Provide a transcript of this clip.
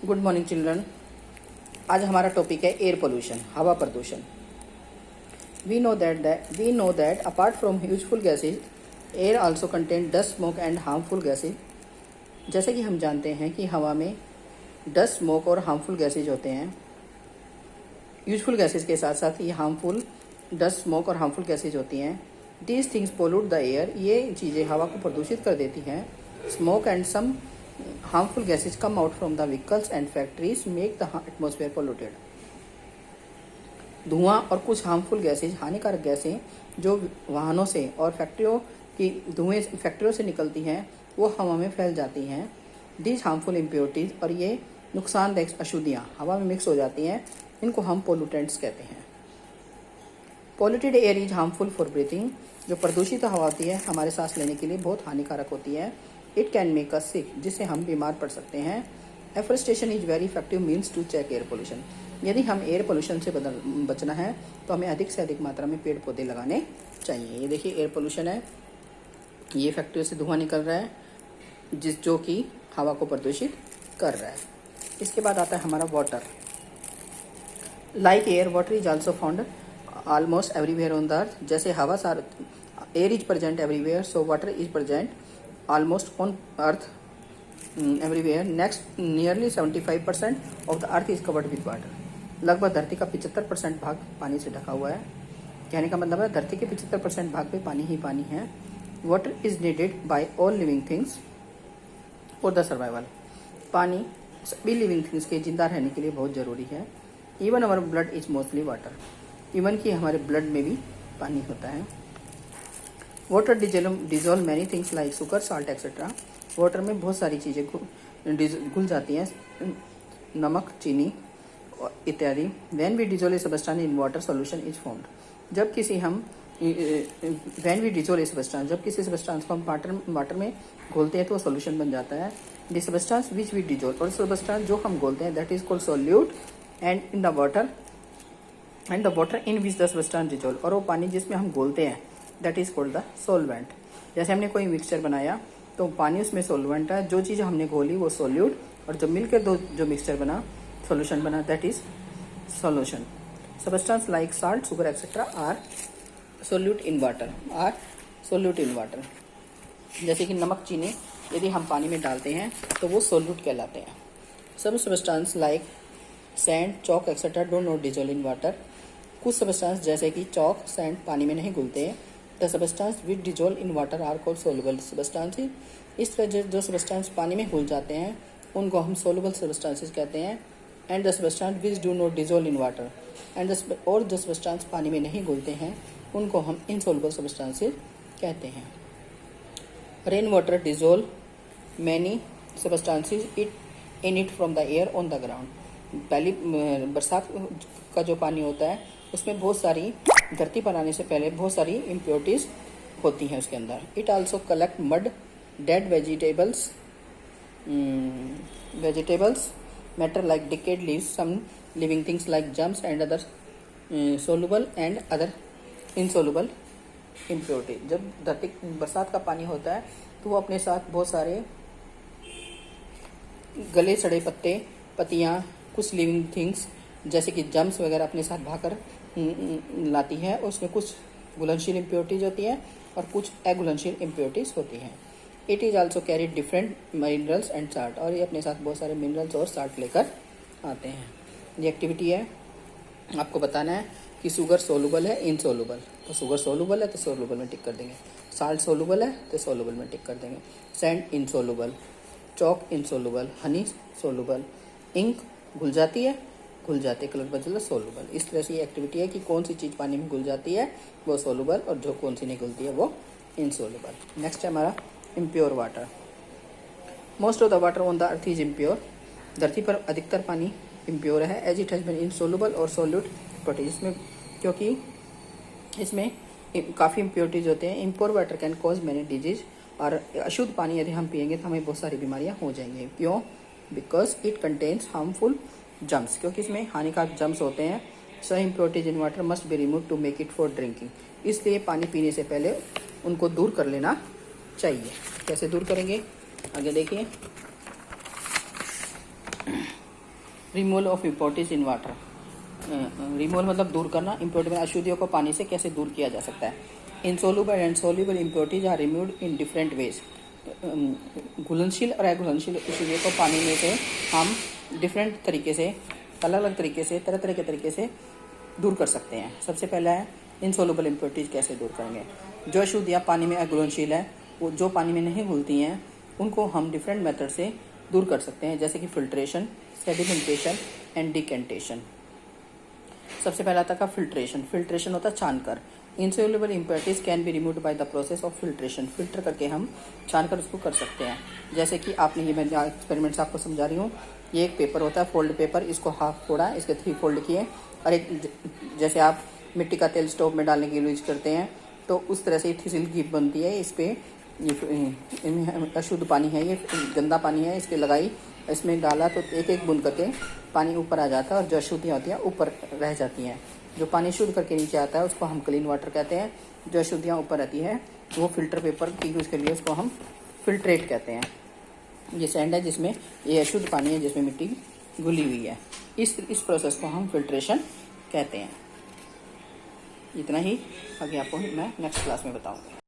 Good morning children. आज हमारा topic है एयर पोल्यूशन, हवा प्रदूषण। We know that apart from useful gases air also contain dust, smoke and harmful gases. जैसे कि हम जानते हैं कि हवा में डस्ट, स्मोक और हार्मफुल गैसेज होते हैं। यूजफुल गैसेज के साथ साथ ये हार्मफुल डस्ट, स्मोक और हार्मफुल गैसेज होती हैं। These things pollute the air. ये चीज़ें हवा को प्रदूषित कर देती हैं। Smoke and some harmful gases come out from the vehicles and factories make the atmosphere polluted। धुआं और कुछ हार्मफुल गैसेज, हानिकारक गैसें जो वाहनों से और फैक्ट्रियों से निकलती हैं वो हवा में फैल जाती हैं। दीज हार्मफुल इम्प्योरिटीज, और ये नुकसानदेह अशुद्धियाँ हवा में मिक्स हो जाती हैं, इनको हम पोल्यूटेंट्स कहते हैं। Polluted air is harmful for breathing. जो प्रदूषित हवा होती है हमारे सांस लेने के लिए बहुत हानिकारक होती है। It can make us sick, जिससे हम बीमार पड़ सकते हैं। Afforestation is very effective means to check air pollution. यदि हम एयर पोल्यूशन से बचना है तो हमें अधिक से अधिक मात्रा में पेड़ पौधे लगाने चाहिए। ये देखिए एयर पोल्यूशन है, ये फैक्ट्रियों से धुआं निकल रहा है जो कि हवा को प्रदूषित कर रहा है। इसके बाद आता है हमारा water. Like air, water is also found almost everywhere on the earth. जैसे हवा air is present everywhere, so water is present almost on earth everywhere। next nearly 75% of the earth is covered with water। लगभग धरती का 75% भाग पानी से ढका हुआ है। कहने का मतलब है धरती के 75% भाग पे पानी ही पानी है। Water is needed bye all living things for the survival. पानी सभी लिविंग थिंग्स के जिंदा रहने के लिए बहुत ज़रूरी है। Even our blood is mostly water. Even कि हमारे ब्लड में भी पानी होता है। Water dissolve many things like sugar, salt etcetera. Water में बहुत सारी चीज़ें घुल जाती हैं, नमक, चीनी इत्यादि। When we dissolve a substance in water solution is formed. जब किसी सबस्टेंस को हम वाटर में घोलते हैं तो वो सॉल्यूशन बन जाता है। The substance which we dissolve, और सबस्टेंस जो हम घोलते हैं that is called solute and in the water in which the substance dissolve, और वो पानी जिसमें हम घोलते हैं that is called the solvent. जैसे हमने कोई मिक्सचर बनाया तो पानी उसमें सोलवेंट है, जो चीज़ हमने घोली वो सोल्यूट, और जब मिलकर जो मिक्सचर बना, सॉल्यूशन बना, that is solution. Substance like salt, sugar etcetera are solute in water. जैसे कि नमक, चीनी यदि हम पानी में डालते हैं तो वो सोल्यूट कहलाते हैं। सब substance like sand, chalk etcetera don't not dissolve in water. कुछ सबस्टेंस जैसे कि चॉक, सैंड पानी में नहीं घुलते हैं। The substance which dissolve in water are called soluble substances. इस तरह जो सबस्टेंस पानी में घुल जाते हैं उनको हम सोलुबल सबस्टेंसेस कहते हैं। And the substance which do not dissolve in water, और जो सबस्टेंस पानी में नहीं घुलते हैं उनको हम इनसोलुबल सबस्टेंसेस कहते हैं। Rain water dissolve many substances in it from the air on the ground. पहली बरसात का जो पानी होता है उसमें बहुत सारी, धरती पर आने से पहले बहुत सारी इम्प्योरिटीज होती हैं उसके अंदर। It also collect mud, dead vegetables, matter like decayed leaves, some living things like germs and other soluble and other insoluble impurity. जब धरती बरसात का पानी होता है तो वो अपने साथ बहुत सारे गले सड़े पत्ते, पत्तियाँ, कुछ लिविंग थिंग्स जैसे कि जम्स वगैरह अपने साथ भाकर लाती है। उसमें कुछ घुलनशील इम्प्योरिटीज होती हैं और कुछ अघुलनशील इम्प्योरिटीज होती हैं। It is also carry different minerals and salt, और ये अपने साथ बहुत सारे मिनरल्स और साल्ट लेकर आते हैं। ये एक्टिविटी है, आपको बताना है कि शुगर सोलुबल है, इनसोलुबल। तो शुगर सोलुबल है तो सोलुबल में टिक कर देंगे, साल्ट सोलुबल है तो सोलुबल में टिक कर देंगे, sand insoluble, chalk insoluble, honey soluble, ink घुल जाती है, कलर बदल सोलुबल। इस तरह से ये एक्टिविटी है कि कौन सी चीज़ पानी में घुल जाती है वो सोलुबल, और जो कौन सी नहीं घुलती है वो इनसोलुबल। नेक्स्ट है हमारा impure water. Most of the water on the earth is impure. धरती पर अधिकतर पानी इम्प्योर है, एज इट हैज़ बीन इनसोलुबल और सोल्यूट प्रोटीज। इसमें क्योंकि इसमें काफ़ी इम्प्योरिटीज होते हैं। Impure water can cause many disease, और अशुद्ध पानी यदि हम पिएंगे तो हमें बहुत सारी बीमारियाँ हो जाएंगी। क्यों? Because it contains harmful germs, क्योंकि इसमें हानिकारक जम्स होते हैं। So impurities in water must be remove to make it for drinking. इसलिए पानी पीने से पहले उनको दूर कर लेना चाहिए। कैसे दूर करेंगे आगे देखिए। Removal of impurities in water. Removal मतलब दूर करना, इम्प्योरिटी में अशुद्धियों को पानी से कैसे दूर किया जा सकता है। Insoluble and soluble impurities are removed in different ways. घुलनशील और अघुलनशील अशुद्धियों को पानी में से हम डिफरेंट तरीके से, अलग अलग तरीके से, तरह तरह के तरीके से दूर कर सकते हैं। सबसे पहला है इनसोल्यूबल इम्प्योरिटीज कैसे दूर करेंगे। जो अशुद्धियाँ पानी में अघुलनशील है, वो जो पानी में नहीं घुलती हैं, उनको हम डिफरेंट मेथड से दूर कर सकते हैं, जैसे कि फिल्ट्रेशन, सेडिमेंटेशन एंड डिकेंटेशन। सबसे पहला था का फिल्ट्रेशन। फिल्ट्रेशन होता है छानकर। Insoluble impurities can be removed by the process of filtration. Filter करके हम छानकर उसको कर सकते हैं। जैसे कि आपने ये, मैं एक्सपेरिमेंट्स आपको समझा रही हूँ। ये एक पेपर होता है, फोल्ड पेपर, इसको हाफ फोड़ा, इसके 3 फोल्ड किए, और एक जैसे आप मिट्टी का तेल स्टोव में डालने के लिए यूज करते हैं, तो उस तरह से थिसिल की बनती है। इस पर ये अशुद्ध पानी है, ये गंदा पानी है, इसके लगाई, इसमें डाला तो एक एक बूंद करके पानी ऊपर आ जाता है, और जो अशुद्धियाँ होती हैं ऊपर रह जाती हैं। जो पानी शुद्ध करके नीचे आता है उसको हम क्लीन वाटर कहते हैं। जो अशुद्धियाँ ऊपर रहती है वो फिल्टर पेपर की यूज़ के लिए उसको हम फिल्ट्रेट कहते हैं। ये सैंड है जिसमें ये अशुद्ध पानी है, जिसमें मिट्टी घुली हुई है। इस प्रोसेस को हम फिल्ट्रेशन कहते हैं। इतना ही, आगे आपको मैं नेक्स्ट क्लास में बताऊँगा।